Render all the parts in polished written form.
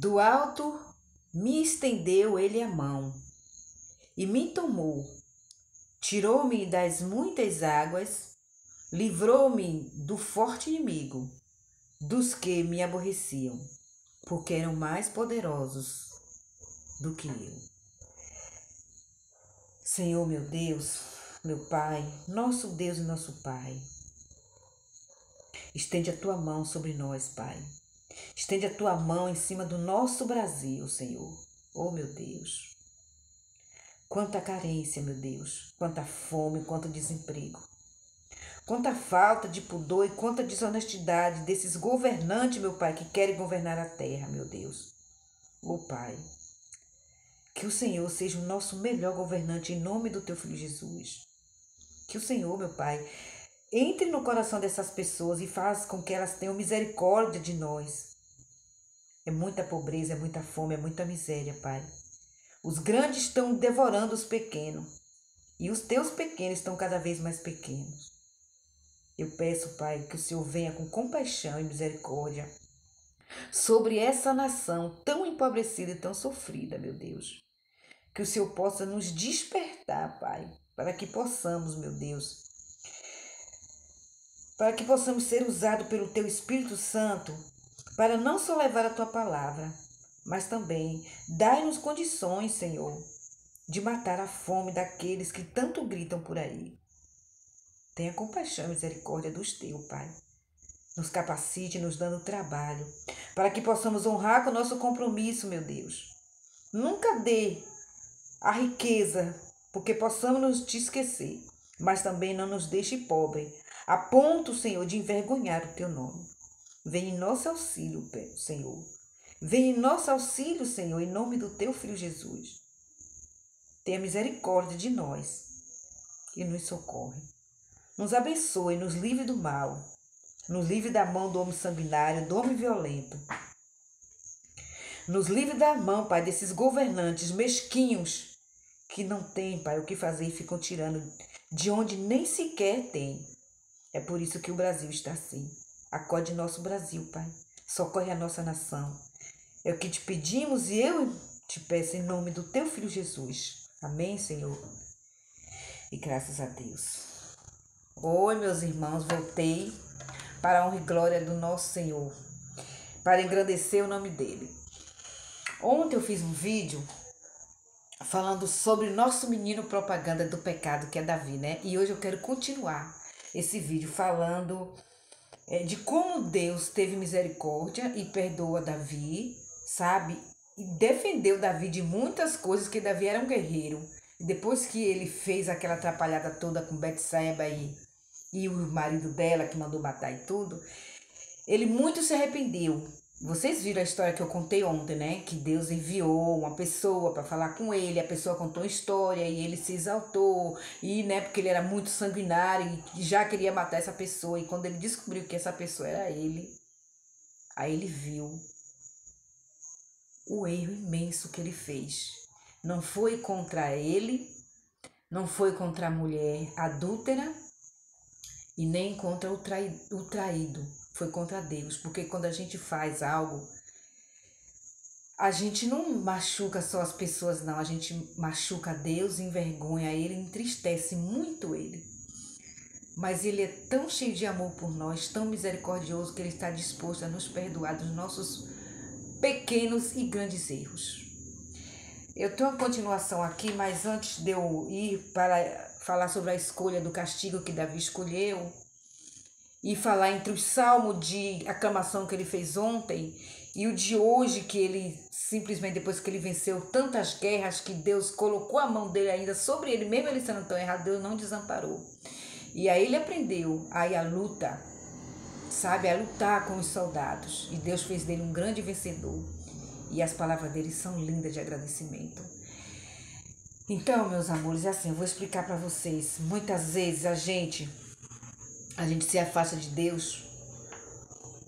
Do alto me estendeu ele a mão e me tomou, tirou-me das muitas águas, livrou-me do forte inimigo, dos que me aborreciam, porque eram mais poderosos do que eu. Senhor meu Deus, meu Pai, nosso Deus e nosso Pai, estende a tua mão sobre nós, Pai. Estende a tua mão em cima do nosso Brasil, Senhor. Oh, meu Deus. Quanta carência, meu Deus. Quanta fome, quanto desemprego. Quanta falta de pudor e quanta desonestidade desses governantes, meu Pai, que querem governar a terra, meu Deus. Oh, Pai. Que o Senhor seja o nosso melhor governante em nome do teu Filho Jesus. Que o Senhor, meu Pai, entre no coração dessas pessoas e faça com que elas tenham misericórdia de nós. É muita pobreza, é muita fome, é muita miséria, Pai. Os grandes estão devorando os pequenos e os teus pequenos estão cada vez mais pequenos. Eu peço, Pai, que o Senhor venha com compaixão e misericórdia sobre essa nação tão empobrecida e tão sofrida, meu Deus. Que o Senhor possa nos despertar, Pai, para que possamos, meu Deus, para que possamos ser usados pelo Teu Espírito Santo para não só levar a Tua palavra, mas também dai-nos condições, Senhor, de matar a fome daqueles que tanto gritam por aí. Tenha compaixão e misericórdia dos Teus, Pai. Nos capacite, nos dando trabalho, para que possamos honrar com o nosso compromisso, meu Deus. Nunca dê a riqueza, porque possamos nos te esquecer, mas também não nos deixe pobre, a ponto, Senhor, de envergonhar o Teu nome. Vem em nosso auxílio, Senhor. Vem em nosso auxílio, Senhor, em nome do Teu Filho Jesus. Tenha misericórdia de nós e nos socorre. Nos abençoe, nos livre do mal, nos livre da mão do homem sanguinário, do homem violento. Nos livre da mão, Pai, desses governantes mesquinhos que não têm, Pai, o que fazer e ficam tirando de onde nem sequer tem. É por isso que o Brasil está assim. Acode nosso Brasil, Pai. Socorre a nossa nação. É o que te pedimos e eu te peço em nome do Teu Filho Jesus. Amém, Senhor? E graças a Deus. Oi, meus irmãos, voltei para a honra e glória do nosso Senhor, para engrandecer o nome dele. Ontem eu fiz um vídeo falando sobre nosso menino propaganda do pecado, que é Davi, né? E hoje eu quero continuar esse vídeo falando de como Deus teve misericórdia e perdoa Davi, sabe? E defendeu Davi de muitas coisas, que Davi era um guerreiro. E depois que ele fez aquela atrapalhada toda com Betseba e o marido dela, que mandou matar e tudo, ele muito se arrependeu. Vocês viram a história que eu contei ontem, né? Que Deus enviou uma pessoa para falar com ele, a pessoa contou uma história e ele se exaltou, e, né, porque ele era muito sanguinário e já queria matar essa pessoa. E quando ele descobriu que essa pessoa era ele, aí ele viu o erro imenso que ele fez. Não foi contra ele, não foi contra a mulher adúltera e nem contra o traído. Foi contra Deus, porque quando a gente faz algo, a gente não machuca só as pessoas, não. A gente machuca Deus, envergonha Ele, entristece muito Ele. Mas Ele é tão cheio de amor por nós, tão misericordioso, que Ele está disposto a nos perdoar dos nossos pequenos e grandes erros. Eu tenho uma continuação aqui, mas antes de eu ir para falar sobre a escolha do castigo que Davi escolheu, e falar entre o salmo de aclamação que ele fez ontem e o de hoje, que ele simplesmente, depois que ele venceu tantas guerras, que Deus colocou a mão dele ainda sobre ele, mesmo ele sendo tão errado, Deus não desamparou. E aí ele aprendeu aí a luta, sabe, a lutar com os soldados. E Deus fez dele um grande vencedor. E as palavras dele são lindas de agradecimento. Então, meus amores, é assim, eu vou explicar para vocês. Muitas vezes a gente se afasta de Deus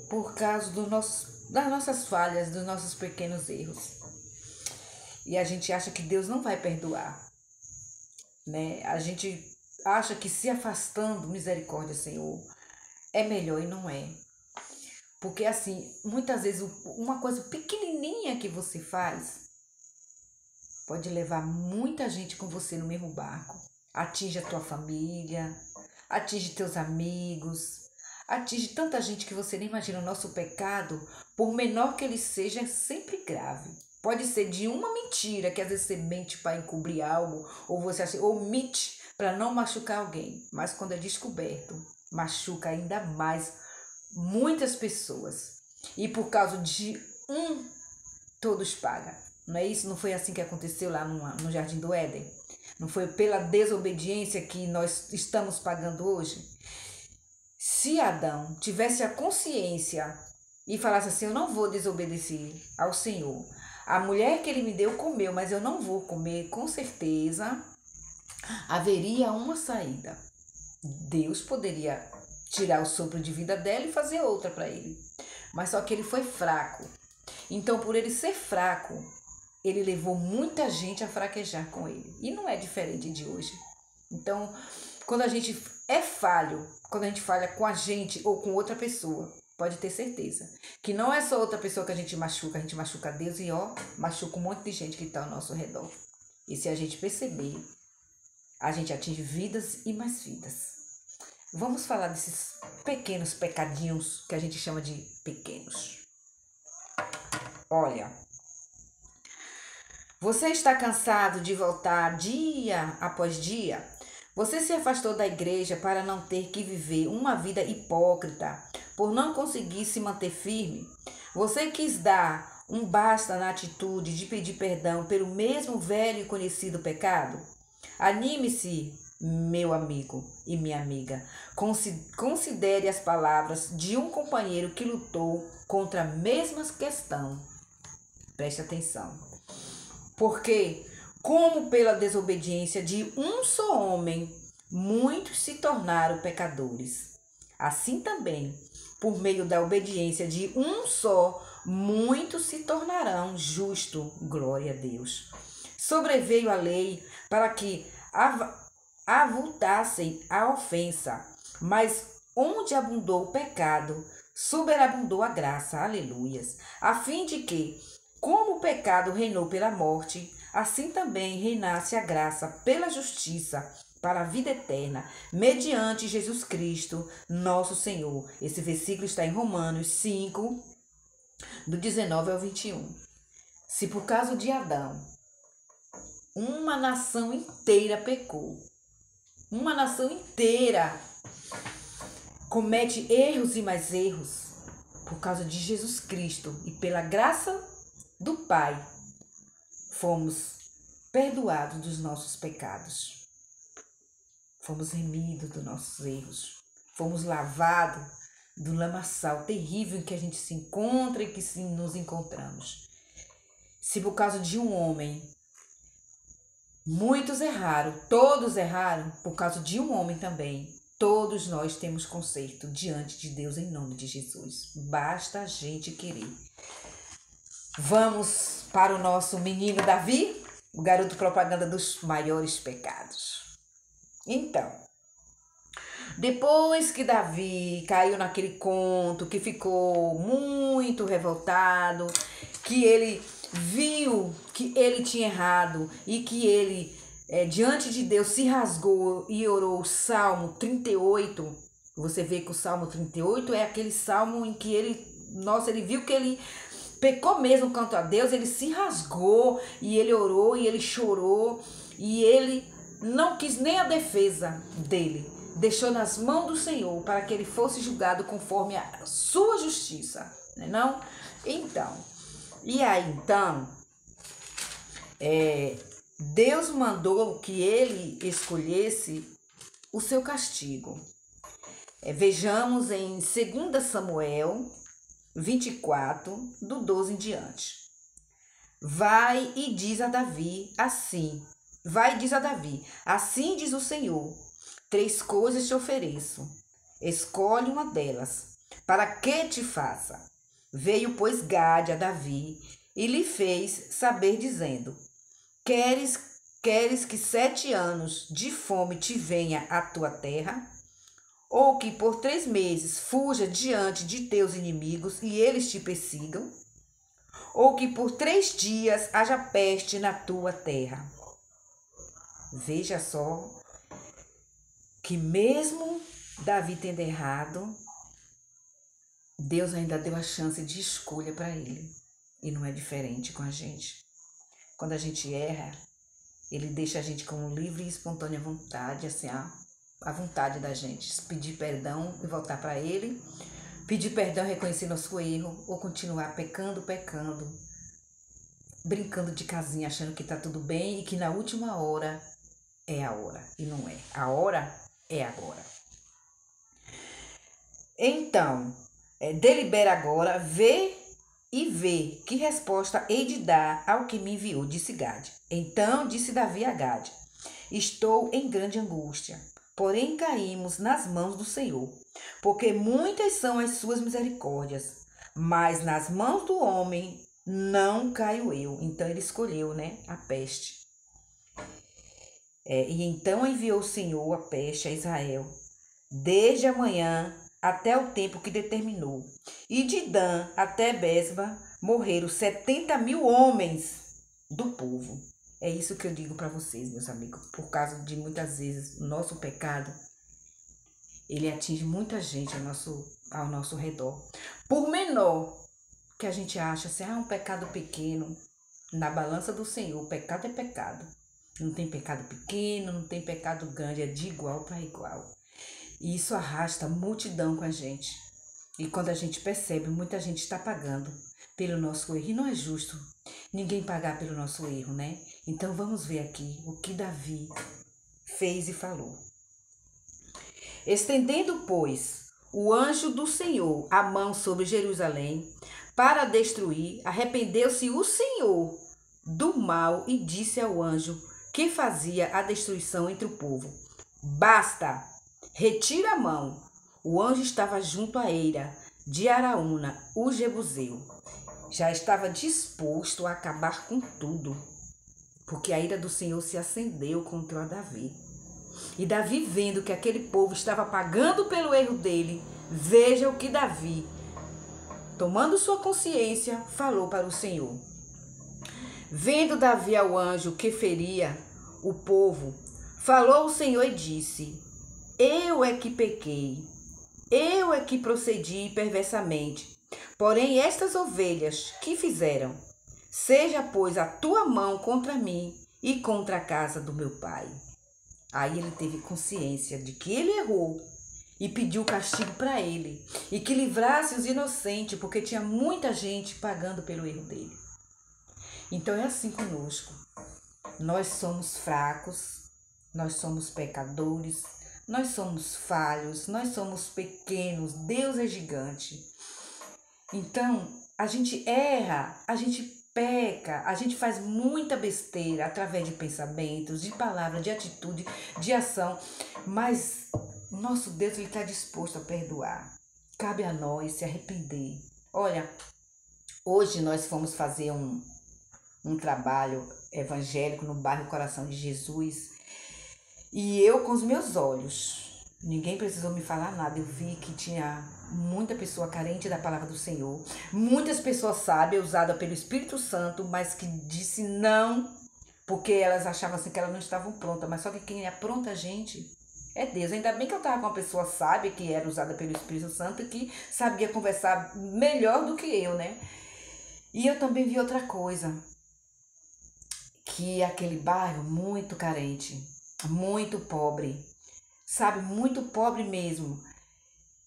por causa das nossas falhas, dos nossos pequenos erros. E a gente acha que Deus não vai perdoar, né? A gente acha que se afastando, misericórdia, Senhor, é melhor, e não é. Porque assim, muitas vezes uma coisa pequenininha que você faz pode levar muita gente com você no mesmo barco. Atinge a tua família, atinge teus amigos, atinge tanta gente que você nem imagina. O nosso pecado, por menor que ele seja, é sempre grave. Pode ser de uma mentira, que às vezes você mente para encobrir algo, ou você omite para não machucar alguém. Mas quando é descoberto, machuca ainda mais muitas pessoas. E por causa de um, todos pagam. Não é isso? Não foi assim que aconteceu lá no Jardim do Éden? Não foi pela desobediência que nós estamos pagando hoje? Se Adão tivesse a consciência e falasse assim, eu não vou desobedecer ao Senhor. A mulher que ele me deu comeu, mas eu não vou comer, com certeza haveria uma saída. Deus poderia tirar o sopro de vida dela e fazer outra para ele. Mas só que ele foi fraco. Então, por ele ser fraco, ele levou muita gente a fraquejar com ele. E não é diferente de hoje. Então, quando a gente é falho, quando a gente falha com a gente ou com outra pessoa, pode ter certeza que não é só outra pessoa que a gente machuca Deus e machuca um monte de gente que está ao nosso redor. E se a gente perceber, a gente atinge vidas e mais vidas. Vamos falar desses pequenos pecadinhos que a gente chama de pequenos. Olha, você está cansado de voltar dia após dia? Você se afastou da igreja para não ter que viver uma vida hipócrita, por não conseguir se manter firme? Você quis dar um basta na atitude de pedir perdão pelo mesmo velho e conhecido pecado? Anime-se, meu amigo e minha amiga. Considere as palavras de um companheiro que lutou contra a mesma questão. Preste atenção. Porque, como pela desobediência de um só homem, muitos se tornaram pecadores, assim também, por meio da obediência de um só, muitos se tornarão justos. Glória a Deus. Sobreveio a lei para que avultassem a ofensa, mas onde abundou o pecado, superabundou a graça. Aleluias. A fim de que, como o pecado reinou pela morte, assim também reinasse a graça pela justiça para a vida eterna, mediante Jesus Cristo, nosso Senhor. Esse versículo está em Romanos 5, do 19 ao 21. Se por causa de Adão, uma nação inteira pecou, uma nação inteira comete erros e mais erros, por causa de Jesus Cristo e pela graça do Pai, fomos perdoados dos nossos pecados. Fomos remidos dos nossos erros. Fomos lavados do lamaçal terrível em que a gente se encontra e que nos encontramos. Se por causa de um homem, muitos erraram, todos erraram, por causa de um homem também, todos nós temos conserto diante de Deus em nome de Jesus. Basta a gente querer. Vamos para o nosso menino Davi, o garoto propaganda dos maiores pecados. Então, depois que Davi caiu naquele conto, que ficou muito revoltado, que ele viu que ele tinha errado e que ele, diante de Deus, se rasgou e orou o Salmo 38. Você vê que o Salmo 38 é aquele salmo em que ele viu que ele pecou mesmo quanto a Deus, ele se rasgou e ele orou e ele chorou e ele não quis nem a defesa dele. Deixou nas mãos do Senhor para que ele fosse julgado conforme a sua justiça, não? Então, Deus mandou que ele escolhesse o seu castigo. Vejamos em 2 Samuel 24, do 12 em diante. Vai e diz a Davi, assim diz o Senhor, 3 coisas te ofereço, escolhe uma delas, para que te faça. Veio, pois, Gade a Davi e lhe fez saber, dizendo, queres que 7 anos de fome te venha à tua terra? ou que por 3 meses fuja diante de teus inimigos e eles te persigam, ou que por 3 dias haja peste na tua terra. Veja só que mesmo Davi tendo errado, Deus ainda deu a chance de escolha para ele. E não é diferente com a gente. Quando a gente erra, ele deixa a gente com livre e espontânea vontade, assim, a vontade da gente pedir perdão e voltar para ele, pedir perdão, reconhecer nosso erro, ou continuar pecando, brincando de casinha, achando que tá tudo bem e que na última hora é a hora. E não é. A hora é agora. Então, delibera agora, vê que resposta hei de dar ao que me enviou, disse Gade. Então disse Davi a Gade: estou em grande angústia, porém caímos nas mãos do Senhor, porque muitas são as suas misericórdias, mas nas mãos do homem não caio eu. Então ele escolheu, a peste. E então enviou o Senhor a peste a Israel, desde a manhã até o tempo que determinou. E de Dan até Besba morreram 70.000 homens do povo. É isso que eu digo para vocês, meus amigos. Por causa de muitas vezes o nosso pecado, ele atinge muita gente ao nosso redor. Por menor que a gente acha, assim, um pecado pequeno, na balança do Senhor, pecado é pecado. Não tem pecado pequeno, não tem pecado grande, é de igual para igual. E isso arrasta multidão com a gente. E quando a gente percebe, muita gente está pagando pelo nosso erro. E não é justo ninguém pagar pelo nosso erro, né? Então vamos ver aqui o que Davi fez e falou. Estendendo, pois, o anjo do Senhor a mão sobre Jerusalém para destruir, arrependeu-se o Senhor do mal e disse ao anjo que fazia a destruição entre o povo: basta! Retira a mão. O anjo estava junto à eira de Araúna, o Jebuseu. Já estava disposto a acabar com tudo, porque a ira do Senhor se acendeu contra Davi. E Davi, vendo que aquele povo estava pagando pelo erro dele, veja o que Davi, tomando sua consciência, falou para o Senhor. Vendo Davi ao anjo que feria o povo, falou o Senhor e disse: eu é que pequei, eu é que procedi perversamente. Porém, estas ovelhas que fizeram, seja, pois, a tua mão contra mim e contra a casa do meu pai. Aí ele teve consciência de que ele errou e pediu castigo para ele e que livrasse os inocentes, porque tinha muita gente pagando pelo erro dele. Então é assim conosco. Nós somos fracos, nós somos pecadores, nós somos falhos, nós somos pequenos, Deus é gigante. Então, a gente erra, a gente peca, a gente faz muita besteira através de pensamentos, de palavras, de atitude, de ação. Mas nosso Deus está disposto a perdoar. Cabe a nós se arrepender. Olha, hoje nós fomos fazer um trabalho evangélico no bairro Coração de Jesus. E eu, com os meus olhos, ninguém precisou me falar nada, eu vi que tinha muita pessoa carente da palavra do Senhor, muitas pessoas sábias, usadas pelo Espírito Santo, mas que disse não, porque elas achavam assim que elas não estavam prontas, mas só que quem é pronta, gente, é Deus. Ainda bem que eu estava com uma pessoa sábia, que era usada pelo Espírito Santo, que sabia conversar melhor do que eu, né? E eu também vi outra coisa, que aquele bairro muito carente, muito pobre, sabe, muito pobre mesmo.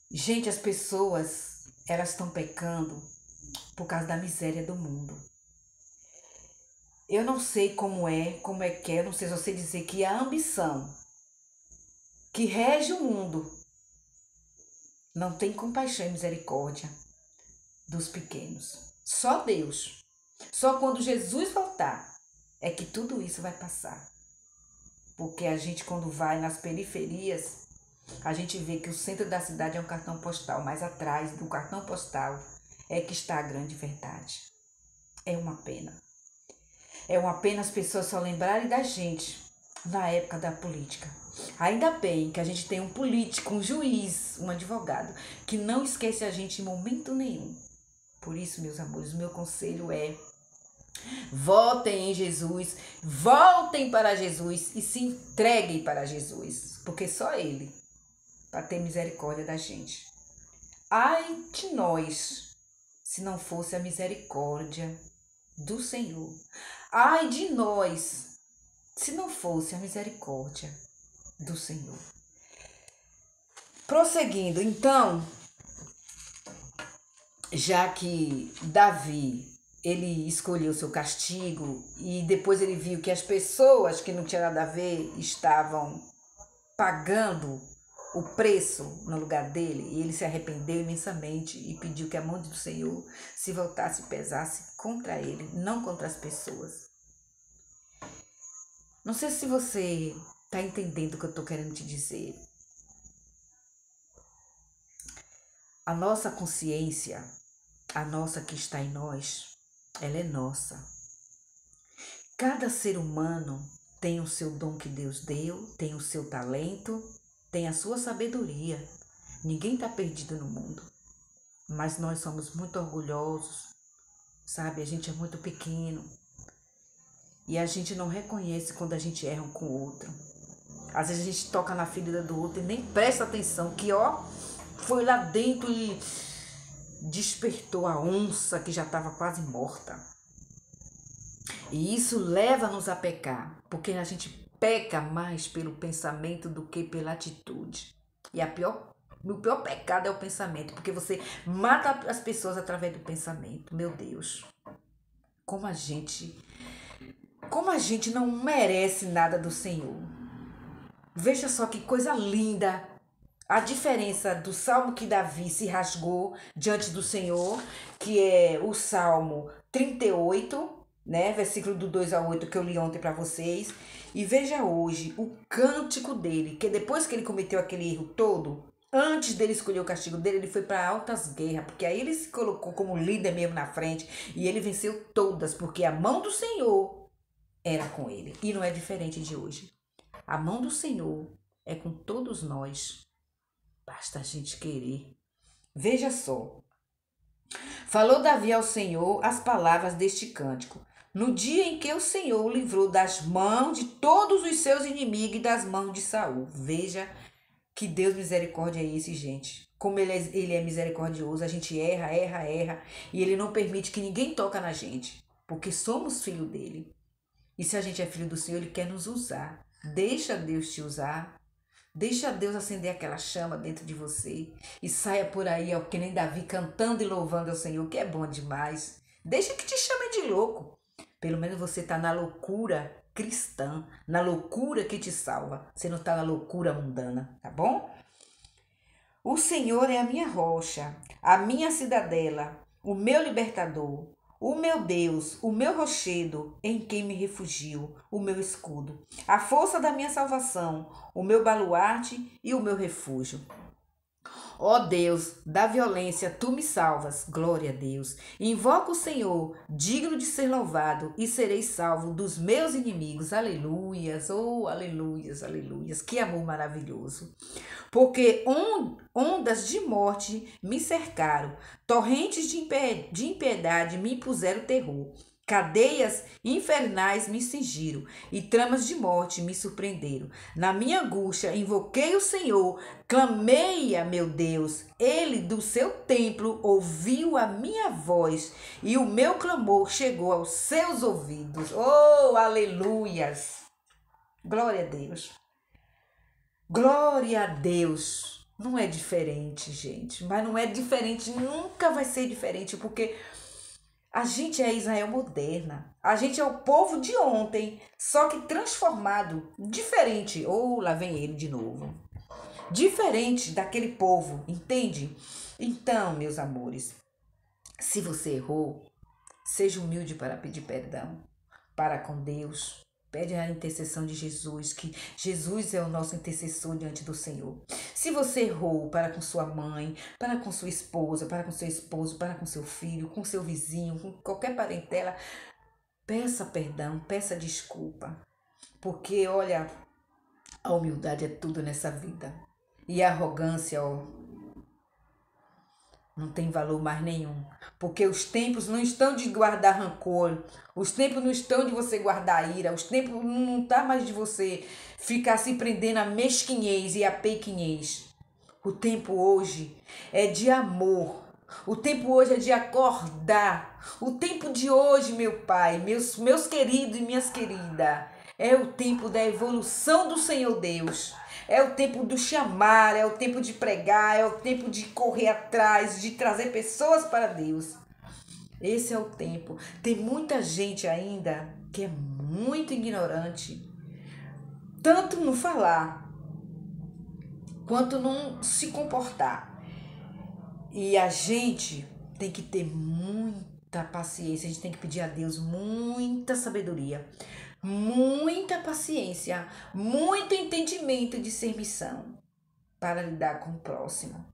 Gente, as pessoas, elas estão pecando por causa da miséria do mundo. Eu não sei como é que é, eu não sei se você dizer que a ambição que rege o mundo não tem compaixão e misericórdia dos pequenos. Só Deus. Só quando Jesus voltar é que tudo isso vai passar. Porque a gente, quando vai nas periferias, a gente vê que o centro da cidade é um cartão postal, mas atrás do cartão postal é que está a grande verdade. É uma pena. É uma pena as pessoas só lembrarem da gente na época da política. Ainda bem que a gente tem um político, um juiz, um advogado, que não esquece a gente em momento nenhum. Por isso, meus amores, o meu conselho é: votem em Jesus, voltem para Jesus e se entreguem para Jesus, porque só Ele para ter misericórdia da gente. Ai de nós, se não fosse a misericórdia do Senhor. Ai de nós, se não fosse a misericórdia do Senhor. Prosseguindo, então, já que Davi, ele escolheu seu castigo e depois ele viu que as pessoas que não tinham nada a ver estavam pagando o preço no lugar dele, e ele se arrependeu imensamente e pediu que a mão do Senhor se voltasse e pesasse contra ele, não contra as pessoas. Não sei se você está entendendo o que eu estou querendo te dizer. A nossa consciência, a nossa que está em nós, ela é nossa. Cada ser humano tem o seu dom que Deus deu, tem o seu talento, tem a sua sabedoria. Ninguém está perdido no mundo. Mas nós somos muito orgulhosos, sabe? A gente é muito pequeno. E a gente não reconhece quando a gente erra um com o outro. Às vezes a gente toca na ferida do outro e nem presta atenção que, foi lá dentro e despertou a onça que já estava quase morta. E isso leva-nos a pecar, porque a gente peca mais pelo pensamento do que pela atitude. E o pior pecado é o pensamento, porque você mata as pessoas através do pensamento. Meu Deus, como a gente não merece nada do Senhor. Veja só que coisa linda. A diferença do salmo que Davi se rasgou diante do Senhor, que é o Salmo 38, né? Versículo do 2 ao 8 que eu li ontem para vocês. E veja hoje o cântico dele, que depois que ele cometeu aquele erro todo, antes dele escolher o castigo dele, ele foi para altas guerras, porque aí ele se colocou como líder mesmo na frente e ele venceu todas, porque a mão do Senhor era com ele. E não é diferente de hoje. A mão do Senhor é com todos nós. Basta a gente querer. Veja só. Falou Davi ao Senhor as palavras deste cântico, no dia em que o Senhor o livrou das mãos de todos os seus inimigos e das mãos de Saul. Veja que Deus misericórdia é esse, gente. Como ele é misericordioso, a gente erra, e ele não permite que ninguém toque na gente, porque somos filho dele. E se a gente é filho do Senhor, ele quer nos usar. Deixa Deus te usar. Deixa Deus acender aquela chama dentro de você e saia por aí, que nem Davi, cantando e louvando ao Senhor, que é bom demais. Deixa que te chamem de louco. Pelo menos você está na loucura cristã, na loucura que te salva. Você não está na loucura mundana, tá bom? O Senhor é a minha rocha, a minha cidadela, o meu libertador. O meu Deus, o meu rochedo, em quem me refugio, o meu escudo, a força da minha salvação, o meu baluarte e o meu refúgio. Ó Deus, da violência tu me salvas, glória a Deus. Invoco o Senhor, digno de ser louvado, e serei salvo dos meus inimigos. Aleluias, oh aleluias, aleluias, que amor maravilhoso. Porque ondas de morte me cercaram, torrentes de impiedade me impuseram terror. Cadeias infernais me cingiram e tramas de morte me surpreenderam. Na minha angústia invoquei o Senhor, clamei a meu Deus. Ele do seu templo ouviu a minha voz e o meu clamor chegou aos seus ouvidos. Oh, aleluias! Glória a Deus! Glória a Deus! Não é diferente, gente, mas não é diferente, nunca vai ser diferente, porque a gente é Israel moderna. A gente é o povo de ontem, só que transformado, diferente. Oh, lá vem ele de novo. Diferente daquele povo, entende? Então, meus amores, se você errou, seja humilde para pedir perdão para com Deus. Pede a intercessão de Jesus, que Jesus é o nosso intercessor diante do Senhor. Se você errou para com sua mãe, para com sua esposa, para com seu esposo, para com seu filho, com seu vizinho, com qualquer parentela, peça perdão, peça desculpa. Porque, olha, a humildade é tudo nessa vida. E a arrogância, ó, não tem valor mais nenhum. Porque os tempos não estão de guardar rancor. Os tempos não estão de você guardar ira. Os tempos não tá mais de você ficar se prendendo a mesquinhez e a pequenez. O tempo hoje é de amor. O tempo hoje é de acordar. O tempo de hoje, meu Pai, meus queridos e minhas queridas, é o tempo da evolução do Senhor Deus. É o tempo do chamar, é o tempo de pregar, é o tempo de correr atrás, de trazer pessoas para Deus. Esse é o tempo. Tem muita gente ainda que é muito ignorante, tanto no falar quanto não se comportar. E a gente tem que ter muita paciência, a gente tem que pedir a Deus muita sabedoria, muita paciência, muito entendimento de discernimento para lidar com o próximo.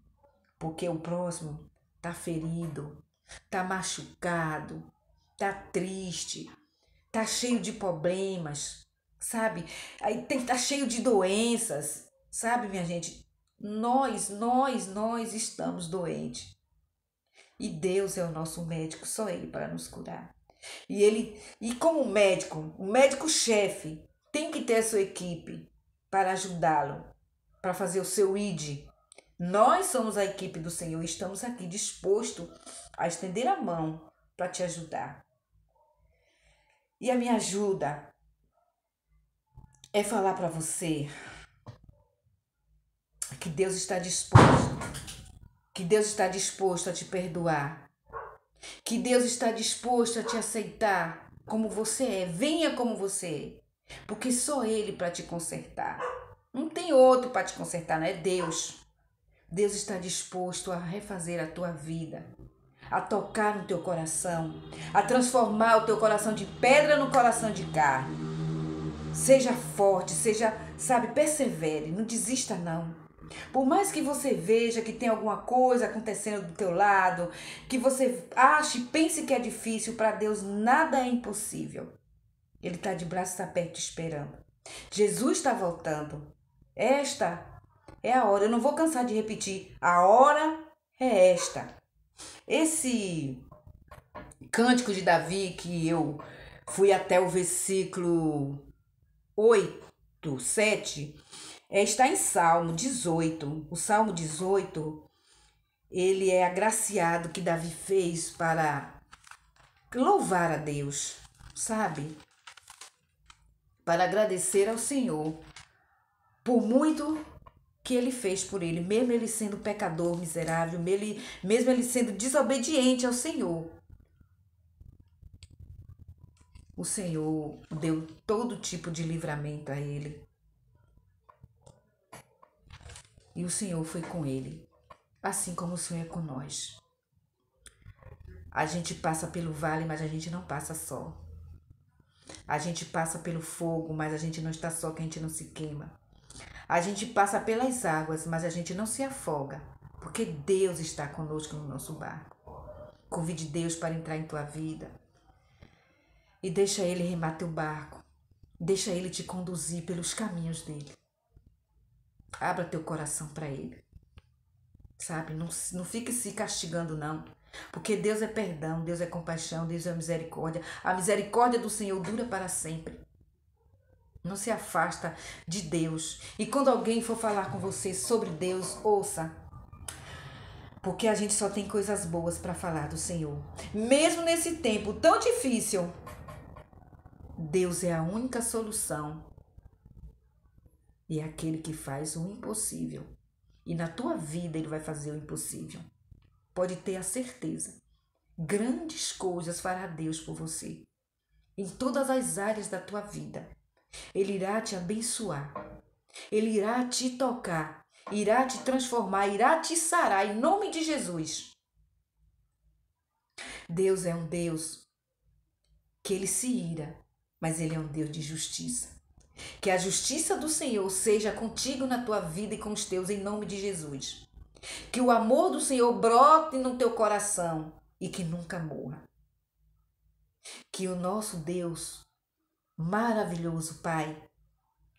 Porque o próximo tá ferido, tá machucado, tá triste, tá cheio de problemas, sabe? Aí tá cheio de doenças, sabe, minha gente? Nós estamos doentes. E Deus é o nosso médico, só Ele para nos curar. E como médico, o médico-chefe tem que ter a sua equipe para ajudá-lo, para fazer o seu ID. Nós somos a equipe do Senhor e estamos aqui dispostos a estender a mão para te ajudar. E a minha ajuda é falar para você que Deus está disposto a te perdoar, que Deus está disposto a te aceitar como você é, venha como você é, porque só Ele para te consertar. Não tem outro para te consertar, não é Deus. Deus está disposto a refazer a tua vida, a tocar no teu coração, a transformar o teu coração de pedra no coração de carne. Seja forte, persevere, não desista não. Por mais que você veja que tem alguma coisa acontecendo do teu lado, que você ache, pense que é difícil, para Deus nada é impossível. Ele está de braços abertos esperando. Jesus está voltando. Esta é a hora, eu não vou cansar de repetir, a hora é esta. Esse cântico de Davi, que eu fui até o versículo 8, 7, está em Salmo 18. O Salmo 18, ele é agraciado que Davi fez para louvar a Deus, sabe? Para agradecer ao Senhor por muito que ele fez por ele, mesmo ele sendo pecador, miserável, mesmo ele sendo desobediente ao Senhor. O Senhor deu todo tipo de livramento a ele. E o Senhor foi com ele, assim como o Senhor é com nós. A gente passa pelo vale, mas a gente não passa só. A gente passa pelo fogo, mas a gente não está só, que a gente não se queima. A gente passa pelas águas, mas a gente não se afoga, porque Deus está conosco no nosso barco. Convide Deus para entrar em tua vida e deixa Ele remar teu barco. Deixa Ele te conduzir pelos caminhos dele. Abra teu coração para Ele. Sabe? Não fique se castigando, não. Porque Deus é perdão, Deus é compaixão, Deus é misericórdia. A misericórdia do Senhor dura para sempre. Não se afasta de Deus. E quando alguém for falar com você sobre Deus, ouça. Porque a gente só tem coisas boas para falar do Senhor. Mesmo nesse tempo tão difícil, Deus é a única solução. E é aquele que faz o impossível. E na tua vida Ele vai fazer o impossível. Pode ter a certeza. Grandes coisas fará Deus por você. Em todas as áreas da tua vida. Ele irá te abençoar. Ele irá te tocar. Irá te transformar. Irá te sarar. Em nome de Jesus. Deus é um Deus que Ele se ira. Mas Ele é um Deus de justiça. Que a justiça do Senhor seja contigo na tua vida e com os teus, em nome de Jesus. Que o amor do Senhor brote no teu coração e que nunca morra. Que o nosso Deus maravilhoso, Pai,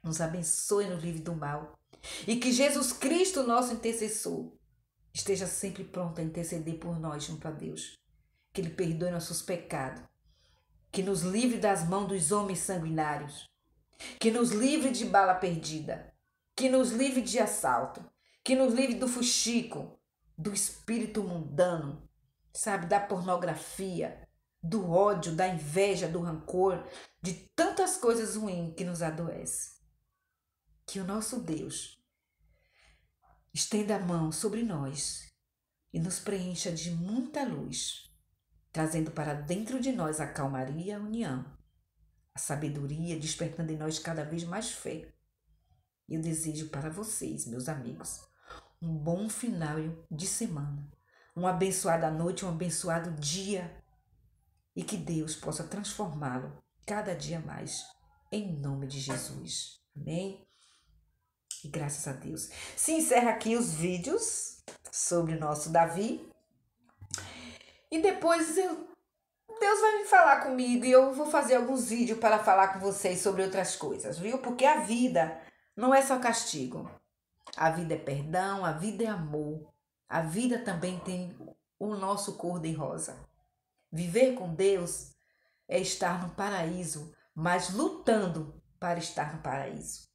nos abençoe no livre do mal. E que Jesus Cristo, nosso intercessor, esteja sempre pronto a interceder por nós junto a Deus. Que Ele perdoe nossos pecados. Que nos livre das mãos dos homens sanguinários. Que nos livre de bala perdida. Que nos livre de assalto. Que nos livre do fuxico, do espírito mundano, sabe, da pornografia, do ódio, da inveja, do rancor, de tantas coisas ruins que nos adoecem. Que o nosso Deus estenda a mão sobre nós e nos preencha de muita luz, trazendo para dentro de nós a calmaria e a união, a sabedoria, despertando em nós cada vez mais fé. Eu desejo para vocês, meus amigos, um bom final de semana, uma abençoada noite, um abençoado dia, e que Deus possa transformá-lo cada dia mais, em nome de Jesus. Amém? E graças a Deus. Se encerra aqui os vídeos sobre o nosso Davi. E depois Deus vai me falar comigo e eu vou fazer alguns vídeos para falar com vocês sobre outras coisas, viu? Porque a vida não é só castigo. A vida é perdão, a vida é amor. A vida também tem o nosso cor-de-rosa. Viver com Deus é estar no paraíso, mas lutando para estar no paraíso.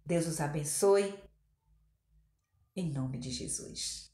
Deus os abençoe, em nome de Jesus.